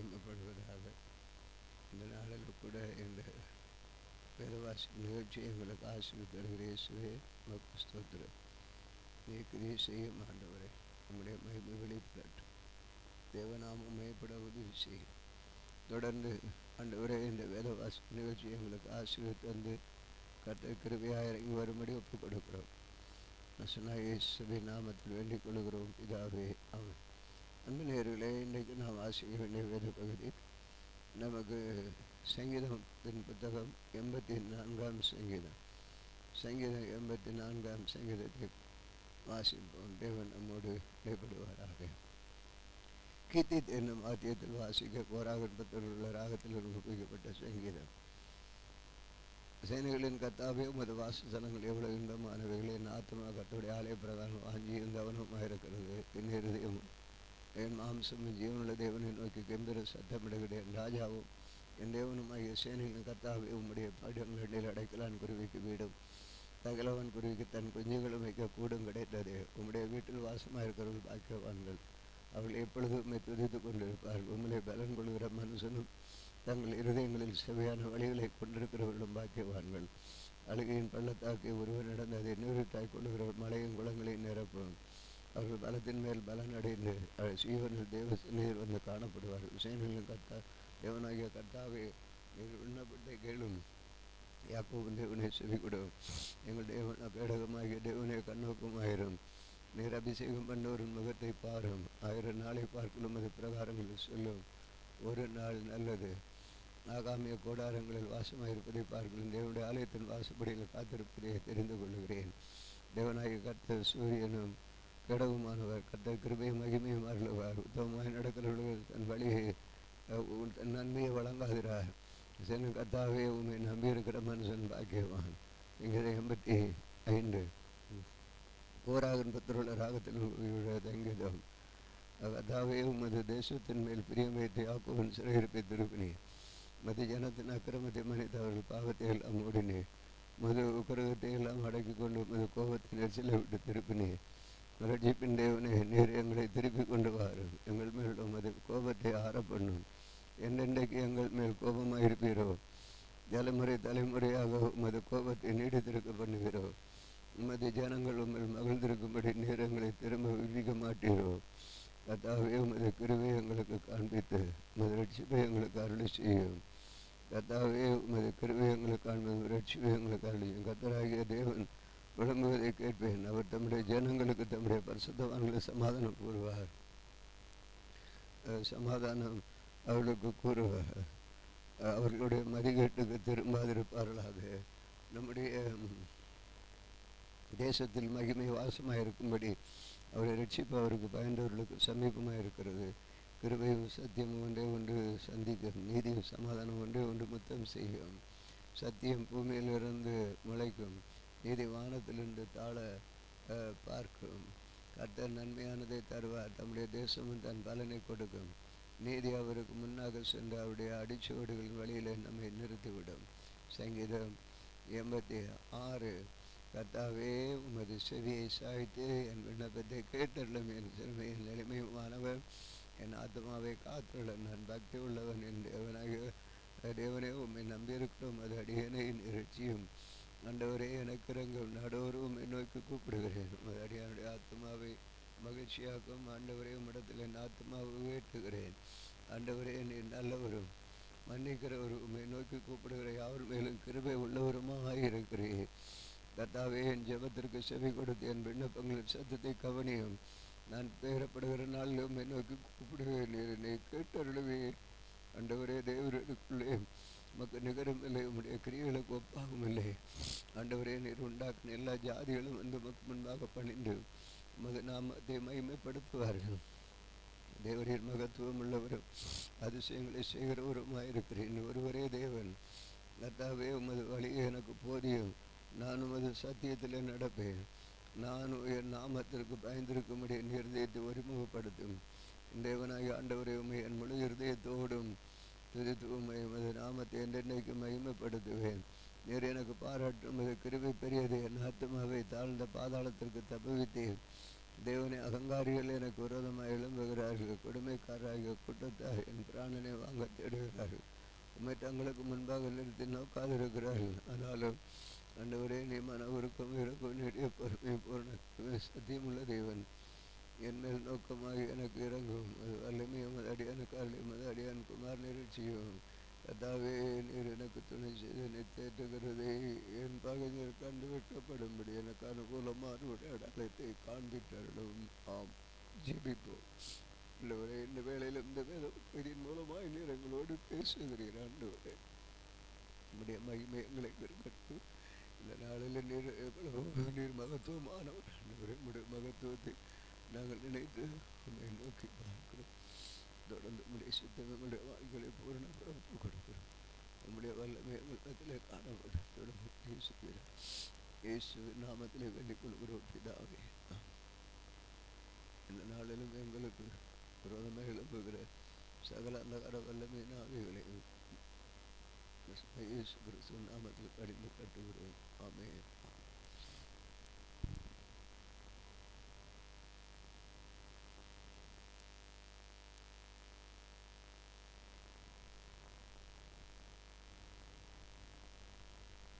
மகிமைப்படுவதாக. இந்த நாளில் கூட இந்த வேதவாசி நிகழ்ச்சியை எங்களுக்கு ஆசீர்வதித்து தருகிற இயேசுவே உமக்கு ஸ்தோத்திரம். நீ கிரியை செய்யும் ஆண்டவரே, நம்முடைய மகிமை வெளிப்படட்டும். தேவநாமம் மேம்பட உதவி செய்யும். தொடர்ந்து ஆண்டவரே இந்த வேதவாசி நிகழ்ச்சியை எங்களுக்கு ஆசீர்வதித்து தந்து கர்த்தர் கிருபையாக இறங்கி வரும்படி ஒப்புக் கொடுக்கிறோம். இயேசுவின் நாமத்தில் வேண்டிக் கொள்கிறோம் பிதாவே, ஆமென். அன்பு நேயர்களே, இன்றைக்கு நாம் வாசிக்க வேண்டிய வேத பகுதி நமக்கு சங்கீதத்தின் புத்தகம் 84ஆம் சங்கீதம். சங்கீதம் 84ஆம் சங்கீதத்தை வாசிப்போம். தேவன் நம்மோடு இடைப்படுவாராக. கீத்தித் என்னும் ஆத்தியத்தில் வாசிக்க கோராகற்பத்தில் உள்ள ராகத்தில் உருவாக்கப்பட்ட சங்கீதம். சேனைகளின் கர்த்தாவே, உமது வாசஸ்தலங்கள் எவ்வளவு இன்பமானவைகளே. என் ஆத்மா கர்த்தருடைய ஆலய பிரகாரம் வாஞ்சியும் கவனமாக இருக்கிறது. என் இருதயம் என் மாம்சமும் ஜீவனுள்ள தேவனை நோக்கி கெம்பீர சத்தமிடுகிறேன். என் ராஜாவும் என் தேவனுமாகிய சேனைகளின் கர்த்தாவே, உம்முடைய படங்களில் அடைக்கலான் குருவிக்கு வீடும் தகலவன் குருவிக்கு தன் குஞ்சுகளும் வைக்க கூடும் கிடைத்தது. உம்முடைய வீட்டில் வாசமாக இருக்கிறவர்கள் பாக்கியவான்கள். அவர்கள் எப்பொழுதுமே துதித்து கொண்டிருப்பார்கள். உம்முடைய பலன் கொள்கிற மனுஷனும் தங்கள் இருதயங்களில் செவையான வழிகளை கொண்டிருக்கிறவர்களும் பாக்கியவான்கள். அழுகையின் பள்ளத்தாக்கை ஒருவர் நடந்ததை நிறுத்தாய் கொள்ளுகிறவர் மலையும் குளங்களையும் நிரப்பும். அவர்கள் பலத்தின் மேல் பலன் அடைந்து சீவனில் தேவ சந்நிதியில் வந்து காணப்படுவார்கள். சேனைகளின் கர்த்தா தேவனாகிய கர்த்தாவே, நீர் விண்ணப்பத்தை கேளும். யாக்கோபின் தேவனை செவிகொடும். எங்கள் தேவன பேடகமாகிய தேவனை கண்ணோக்கமாயிரும். நீர் அபிஷேகம் பண்ணோரின் முகத்தை பாரும். 1000 நாளை பார்க்கலும் அது பிரகாரங்களில் சொல்லும். ஒரு நாள் நல்லது. ஆகாமிய கோடாரங்களில் வாசமாயிருப்பதை பார்க்கலும் தேவனுடைய ஆலயத்தின் வாசப்படியில் காத்திருப்பதை தெரிந்து கொள்கிறேன். தேவனாகிய கர்த்தர் சூரியனும் கடவுமானவர். கர்த்தர் கிருபையும் மகிமையும் அருளுவார். உத்தமமாய் நடக்கிறவர்கள் தன் வழியை தன் நன்மையை வழங்காதிரார். சென்ன கர்த்தாவே, உண்மை நம்பியிருக்கிற மனுஷன் பாக்கியவான். இங்கே 85 கோராகன் பத்திரமுள்ள ராகத்தில் தங்கிதம். கர்த்தாவே, உமது தேசத்தின் மேல் பிரியம் வைத்து யாக்கோபின் சிறையிருப்பை திருப்பினீர். மது ஜனத்தின் அக்கிரமத்தை மன்னித்து அவர்கள் பாவத்தை எல்லாம் மூடினீர். மது உக்கிரகத்தை எல்லாம் அடக்கி கொண்டு மது கோபத்தின் எரிச்சலை விட்டு திருப்பினீர். ரட்சிப்பின் தேவனே, நீர் எங்களை திருப்பி கொண்டு வாரும். எங்கள் மேல் உமது கோபத்தை ஆறப்பண்ணும். என்றென்றைக்கு எங்கள் மேல் கோபமாக இருப்பீரோ? தலைமுறை தலைமுறையாக உமது கோபத்தை நீடித்திருக்க பண்ணுகிறோ? உமது ஜனங்கள் உம்மில் மகிழ்ந்திருக்கும்படி நீர் எங்களை திரும்ப விதிக்க மாட்டீரோ? கர்த்தாவே, உமது கிருபையை எங்களுக்கு காண்பித்து உமது ரட்சிப்பை எங்களுக்கு அருளி செய்யும். கர்த்தாவே, உமது கிருபையை எங்களுக்கு காண்பது ரட்சிப்பை எங்களுக்கு அருளி செய்யும். கர்த்தராகிய தேவன் விளம்புவதை கேட்பேன். அவர் தம்முடைய ஜனங்களுக்கு தம்முடைய பரிசுத்தவான்களை சமாதானம் கூறுவார். சமாதானம் அவர்களுக்கு கூறுவார். அவர்களுடைய மதிகேட்டுக்கு திரும்பாதிருப்பார்களாக. நம்முடைய தேசத்தில் மகிமை வாசமாக இருக்கும்படி அவரை ரட்சிப்பு அவருக்கு பயந்தவர்களுக்கு சமீபமாக இருக்கிறது. கிருபையும் சத்தியமும் ஒன்றே ஒன்று சந்திக்கும். நீதியும் சமாதானம் ஒன்றே ஒன்று முத்தம் செய்யும். சத்தியம் பூமியிலிருந்து முளைக்கும். நீதி வானத்திலிருந்து தாழ பார்க்கும். கர்த்தர் நன்மையானதை தருவார். தம்முடைய தேசமும் தன் பலனை கொடுக்கும். நீதி அவருக்கு முன்னாக சென்று அவருடைய அடிச்சுவடுகளின் வழியில் நம்மை நிறுத்திவிடும். சங்கீதம் 86. கர்த்தாவே, உமது செவியை சாய்த்து என் விண்ணப்பத்தை கேட்டருளும். என் சிறுமையின் எளிமையுமானவர். என் ஆத்மாவை காத்துள்ள நான் பக்தி உள்ளவன். என் தேவனே, உம்மை நம்பியிருக்கிறோம். அது அடியனை நிறுத்தியும். ஆண்டவரே, எனக்கு இறங்கும். நாடோறும் உம்மை நோக்கி கூப்பிடுகிறேன். உமது அடியானுடைய ஆத்மாவை மகிழ்ச்சியாக்கும். ஆண்டவரே, உம்மிடத்தில் என் ஆத்மாவை வேட்டுகிறேன். ஆண்டவரே, நீர் நல்லவரும் மன்னிக்கிறவரும் உம்மை நோக்கி கூப்பிடுகிற யாவர் மேலும் கிருபை உள்ளவருமாக இருக்கிறேன். கர்த்தாவே, என் ஜெபத்திற்கு செவி கொடுத்து என் விண்ணப்பங்களின் சத்தத்தை கவனியும். நான் பெயரப்படுகிற நாளில் உம்மை நோக்கி கூப்பிடுவேன். நீர் என்னை கேட்டருளுவீர். ஆண்டவரே, தேவர்களுக்குள்ளே உமக்கு நிகரும் இல்லை. உம்முடைய கிரியைகளுக்கு ஒப்பாகவும் இல்லை. ஆண்டவரே, நீர் உண்டாக்கின எல்லா ஜாதிகளும் வந்து உமக்கு முன்பாக பணிந்து உமது நாமத்தை மகிமைப்படுத்துவார்கள். தேவரீர் மகத்துவம் உள்ளவரும் அதிசயங்களை செய்கிறவருமாயிருக்கிறேன். ஒருவரே தேவன். கர்த்தாவே, உமது வழியை எனக்கு போதியும். நான் உமது சத்தியத்திலே நடப்பேன். நான் என் நாமத்திற்கு பயந்திருக்கும்படி என் இருதயத்தை ஒருமுகப்படுத்தும். என் தேவனாகிய ஆண்டவரே, உம்மை என் முழு இருதயத்தோடும் துதித்து உம்மை உமது நாமத்தை என்றென்றைக்கு மகிமைப்படுத்துவேன். நீர் எனக்கு பாராட்டும் உமது கிருபை பெரியது. என் ஆத்துமாவை தாழ்ந்த பாதாளத்திற்கு தப்புவித்தேன். தேவனை அகங்காரிகள் எனக்கு விரோதமாக எழும்புகிறார்கள். கொடுமைக்காரராகிய கூட்டத்தார் என் பிராணனை வாங்க தேடுகிறார்கள். உம்மை தங்களுக்கு முன்பாக நிறுத்தி நோக்காதிருக்கிறார்கள். ஆனாலும் ஆண்டவரே, நீ மன உருக்கம் இறக்கும் நெடிய பொறுமை பூர்ண சத்தியமுள்ள தேவன். என் மேல் நோக்கமாக எனக்கு இறங்கும். அது வல்லமை உமது அடியானுக்கு அருளி உமது அடியான் குமார் நிறைச்சியும். கர்த்தாவே, நீர் எனக்கு துணை செய்து என்னை தேற்றுகிறதே என் பகைஞர் கண்டு வெட்கப்படும்படி எனக்கு அனுகூலமான ஒரு அடையாளத்தை காண்பித்தருளும். ஆம், ஜெபிப்போம். ஆண்டவரே, இந்த வேளையிலும் இந்த வேதத்தின் மூலமாக நீர் எங்களோடு பேசுகிறீர். ஆண்டவரே, நம்முடைய மகிமை எங்களை இருக்கட்டும். இந்த நாளில் நீர் எவ்வளவு நீர் மகத்துவமானவர். ஆண்டவரே, நம்முடைய மகத்துவத்தை நாங்கள் நினைத்து உண்மை நோக்கி பார்க்கிறோம். தொடர்ந்து நம்முடைய சித்தம் எங்களுடைய வாழ்க்கையை பூரண ஒப்புக் கொடுக்கிறோம். நம்முடைய வல்லமை எங்களிடத்திலே காணப்படும். தொடர்ந்து பேசுகிறோம். இயேசுவின் நாமத்திலே வேண்டிக் கொள்கிறோம் பிதாவே. இந்த நாளிலும் எங்களுக்கு விரோதமாக எழும்புகிற சகல அந்தகார வல்லமையின் ஆவிகளையும் இயேசு கிறிஸ்துவின் நாமத்தில் கடிந்து கட்டுகிறோம். ஆமென்.